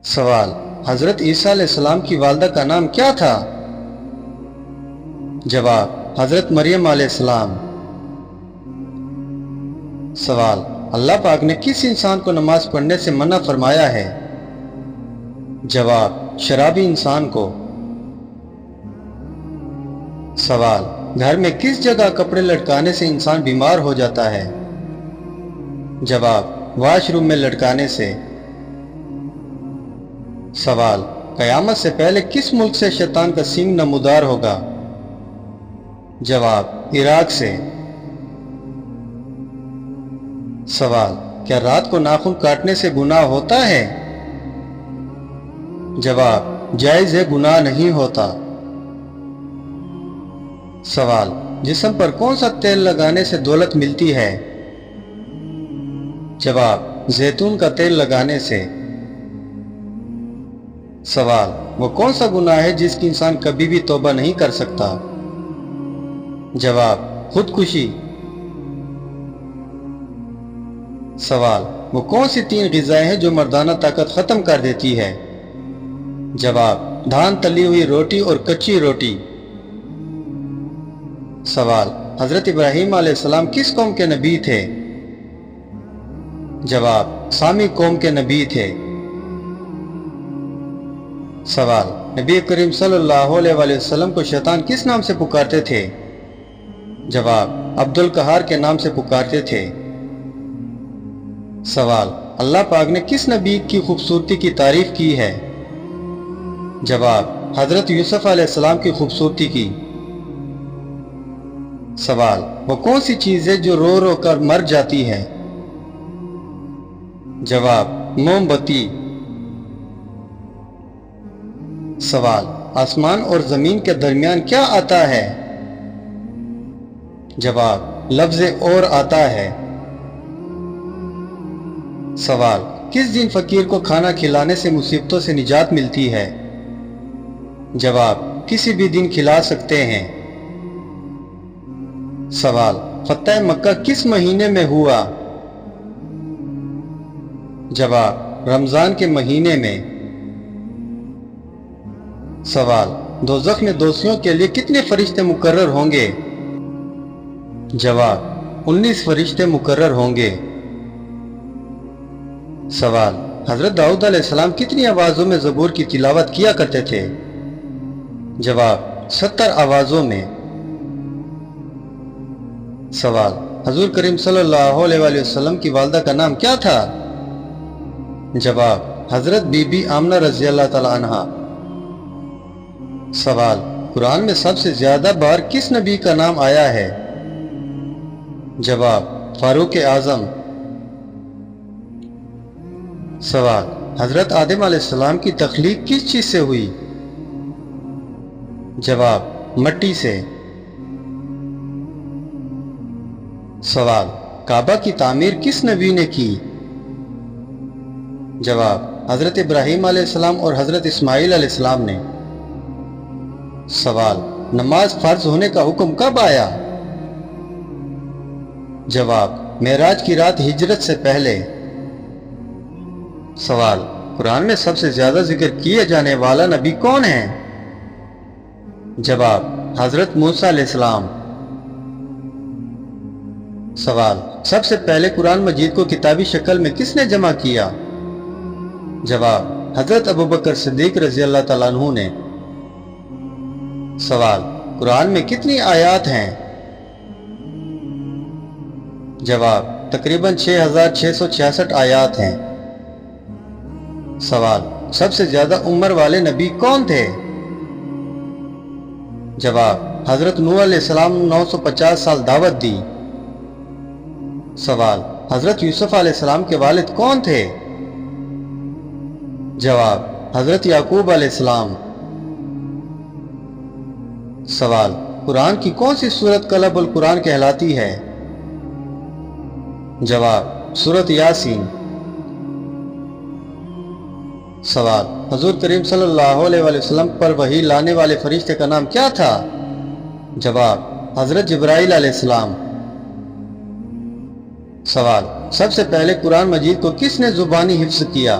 سوال: حضرت عیسیٰ علیہ السلام کی والدہ کا نام کیا تھا؟ جواب: حضرت مریم علیہ السلام۔ سوال: اللہ پاک نے کس انسان کو نماز پڑھنے سے منع فرمایا ہے؟ جواب: شرابی انسان کو۔ سوال: گھر میں کس جگہ کپڑے لٹکانے سے انسان بیمار ہو جاتا ہے؟ جواب: واش روم میں لٹکانے سے۔ سوال: قیامت سے پہلے کس ملک سے شیطان کا سینگ نمودار ہوگا؟ جواب: عراق سے۔ سوال: کیا رات کو ناخن کاٹنے سے گناہ ہوتا ہے؟ جواب: جائز ہے، گناہ نہیں ہوتا۔ سوال: جسم پر کون سا تیل لگانے سے دولت ملتی ہے؟ جواب: زیتون کا تیل لگانے سے۔ سوال: وہ کون سا گناہ ہے جس کی انسان کبھی بھی توبہ نہیں کر سکتا؟ جواب: خودکشی۔ سوال: وہ کون سی 3 غذائیں ہیں جو مردانہ طاقت ختم کر دیتی ہے؟ جواب: دھان، تلی ہوئی روٹی اور کچی روٹی۔ سوال: حضرت ابراہیم علیہ السلام کس قوم کے نبی تھے؟ جواب: سامی قوم کے نبی تھے۔ سوال: نبی کریم صلی اللہ علیہ وآلہ وسلم کو شیطان کس نام سے پکارتے تھے؟ جواب: عبد القہار کے نام سے پکارتے تھے۔ سوال: اللہ پاک نے کس نبی کی خوبصورتی کی تعریف کی ہے؟ جواب: حضرت یوسف علیہ السلام کی خوبصورتی کی۔ سوال: وہ کون سی چیز ہے جو رو رو کر مر جاتی ہے؟ جواب: موم بتی۔ سوال: آسمان اور زمین کے درمیان کیا آتا ہے؟ جواب: لفظ اور آتا ہے۔ سوال: کس دن فقیر کو کھانا کھلانے سے مصیبتوں سے نجات ملتی ہے؟ جواب: کسی بھی دن کھلا سکتے ہیں۔ سوال: فتح مکہ کس مہینے میں ہوا؟ جواب: رمضان کے مہینے میں۔ سوال: دوزخ میں دوزخیوں کے لیے کتنے فرشتے مقرر ہوں گے؟ جواب: 19 فرشتے مقرر ہوں گے۔ سوال: حضرت داؤد علیہ السلام کتنی آوازوں میں زبور کی تلاوت کیا کرتے تھے؟ جواب: 70 آوازوں میں۔ سوال: حضور کریم صلی اللہ علیہ وآلہ وسلم کی والدہ کا نام کیا تھا؟ جواب: حضرت بی بی آمنہ رضی اللہ تعالی عنہا۔ سوال: قرآن میں سب سے زیادہ بار کس نبی کا نام آیا ہے؟ جواب: فاروق اعظم۔ سوال: حضرت آدم علیہ السلام کی تخلیق کس چیز سے ہوئی؟ جواب: مٹی سے۔ سوال: کعبہ کی تعمیر کس نبی نے کی؟ جواب: حضرت ابراہیم علیہ السلام اور حضرت اسماعیل علیہ السلام نے۔ سوال: نماز فرض ہونے کا حکم کب آیا؟ جواب: معراج کی رات ہجرت سے پہلے۔ سوال: قرآن میں سب سے زیادہ ذکر کیے جانے والا نبی کون ہے؟ جواب: حضرت موسیٰ علیہ السلام۔ سوال: سب سے پہلے قرآن مجید کو کتابی شکل میں کس نے جمع کیا؟ جواب: حضرت ابوبکر صدیق رضی اللہ تعالیٰ عنہ نے۔ سوال: قرآن میں کتنی آیات ہیں؟ جواب: تقریباً 6666 آیات ہیں۔ سوال: سب سے زیادہ عمر والے نبی کون تھے؟ جواب: حضرت نوح علیہ السلام 950 سال دعوت دی۔ سوال: حضرت یوسف علیہ السلام کے والد کون تھے؟ جواب: حضرت یعقوب علیہ السلام۔ سوال: قرآن کی کون سی سورت کلب القرآن کہلاتی ہے؟ جواب: سورت یاسین۔ سوال: حضور کریم صلی اللہ علیہ وآلہ وسلم پر وحی لانے والے فرشتے کا نام کیا تھا؟ جواب: حضرت جبرائیل علیہ السلام۔ سوال: سب سے پہلے قرآن مجید کو کس نے زبانی حفظ کیا؟